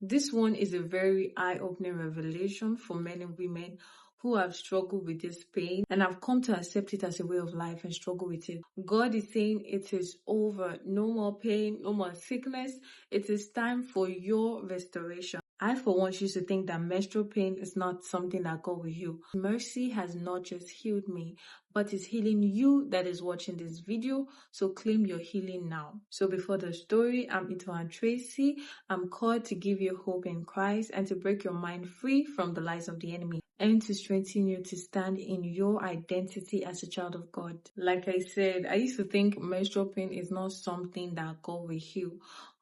This one is a very eye-opening revelation for men and women who have struggled with this pain and have come to accept it as a way of life and struggle with it. God is saying it is over. No more pain, no more sickness. It is time for your restoration. I, for one, used to think that menstrual pain is not something that God will heal. Mercy has not just healed me, but is healing you that is watching this video. So claim your healing now. So before the story, I'm Itoan Tracy. I'm called to give you hope in Christ and to break your mind free from the lies of the enemy and to strengthen you to stand in your identity as a child of God. Like I said, I used to think menstrual pain is not something that God will heal.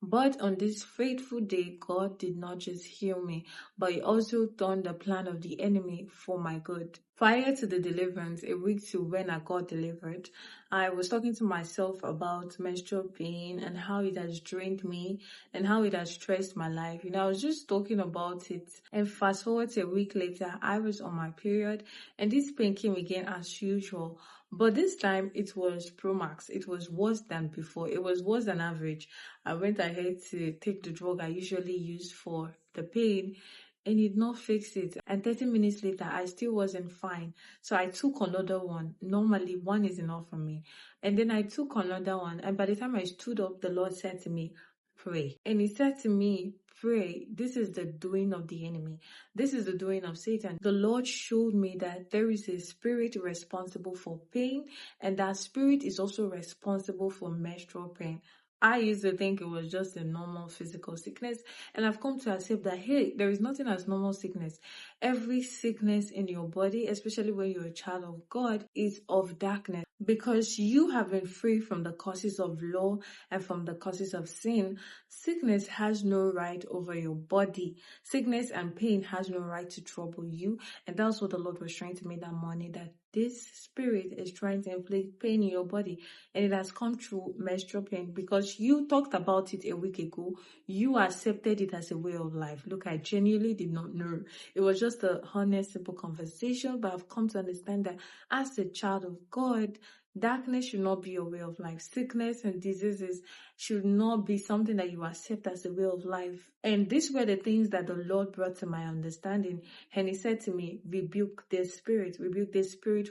But on this fateful day, God did not just heal me, but He also turned the plan of the enemy for my good. Prior to the deliverance, a week to when I got delivered, I was talking to myself about menstrual pain and how it has drained me and how it has stressed my life. I was just talking about it. And fast forward to a week later, I was on my period and this pain came again as usual. But this time it was Pro Max. It was worse than before. It was worse than average. I went ahead to take the drug I usually use for the pain and it did not fix it. And 30 minutes later, I still wasn't fine. So I took another one. Normally, one is enough for me. And then I took another one. And by the time I stood up, the Lord said to me, pray. And He said to me, pray. This is the doing of the enemy. This is the doing of Satan. The Lord showed me that there is a spirit responsible for pain, and that spirit is also responsible for menstrual pain. I used to think it was just a normal physical sickness, and I've come to accept that, hey, there is nothing as normal sickness. Every sickness in your body, especially when you're a child of God, is of darkness, because you have been free from the causes of law and from the causes of sin. Sickness has no right over your body. Sickness and pain has no right to trouble you. And that's what the Lord was trying to make that morning, that this spirit is trying to inflict pain in your body, and it has come through menstrual pain because you talked about it a week ago. You accepted it as a way of life. Look, I genuinely did not know. It was just a honest, simple conversation, but I've come to understand that as a child of God, darkness should not be your way of life. Sickness and diseases should not be something that you accept as a way of life. And these were the things that the Lord brought to my understanding. And He said to me, rebuke this spirit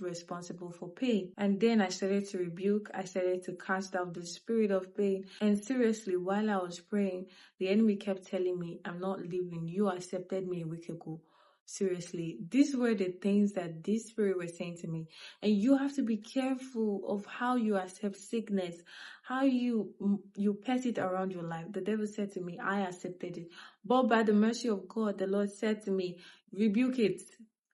responsible for pain. And then I started to rebuke, I started to cast out the spirit of pain. And seriously, while I was praying, the enemy kept telling me, I'm not leaving. You accepted me a week ago. Seriously, these were the things that this spirit was saying to me. And you have to be careful of how you accept sickness, how you pass it around your life. The devil said to me, I accepted it. But by the mercy of God, the Lord said to me, rebuke it.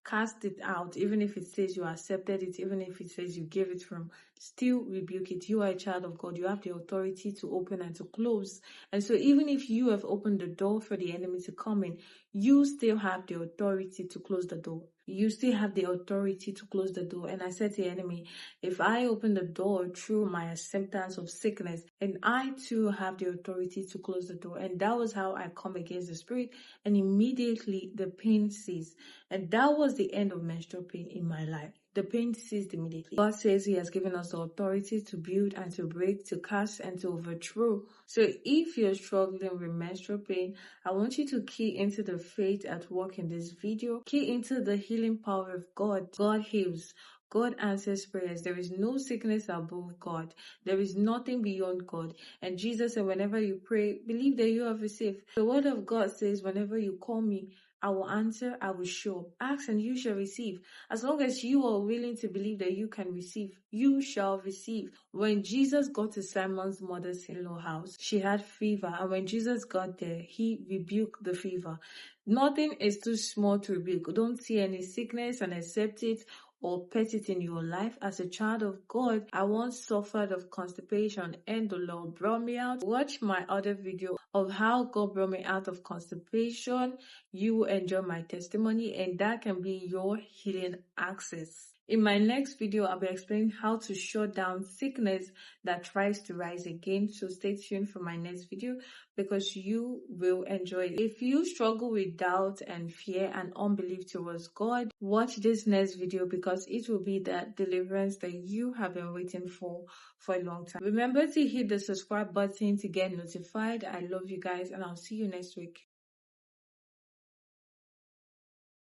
Cast it out, even if it says you accepted it, even if it says you gave it from, still rebuke it. You are a child of God. You have the authority to open and to close. And so even if you have opened the door for the enemy to come in, you still have the authority to close the door. You still have the authority to close the door. And I said to the enemy, if I open the door through my acceptance of sickness, and I too have the authority to close the door. And that was how I come against the spirit. And immediately the pain ceased. And that was the end of menstrual pain in my life. The pain ceased immediately. God says He has given us the authority to build and to break, to cast and to overthrow. So if you're struggling with menstrual pain, I want you to key into the faith at work in this video. Key into the healing power of God. God heals. God answers prayers. There is no sickness above God. There is nothing beyond God. And Jesus said, whenever you pray, believe that you have received. The word of God says, whenever you call me, I will answer, I will show up. Ask and you shall receive. As long as you are willing to believe that you can receive, you shall receive. When Jesus got to Simon's mother-in-law house, she had fever. And when Jesus got there, He rebuked the fever. Nothing is too small to rebuke. Don't see any sickness and accept it or pet it in your life. As a child of God, I once suffered of constipation and the Lord brought me out. Watch my other video of how God brought me out of constipation. You will enjoy my testimony, and that can be your healing access. In my next video, I'll be explaining how to shut down sickness that tries to rise again. So stay tuned for my next video because you will enjoy it. If you struggle with doubt and fear and unbelief towards God, watch this next video because it will be that deliverance that you have been waiting for a long time. Remember to hit the subscribe button to get notified. I love you guys, and I'll see you next week.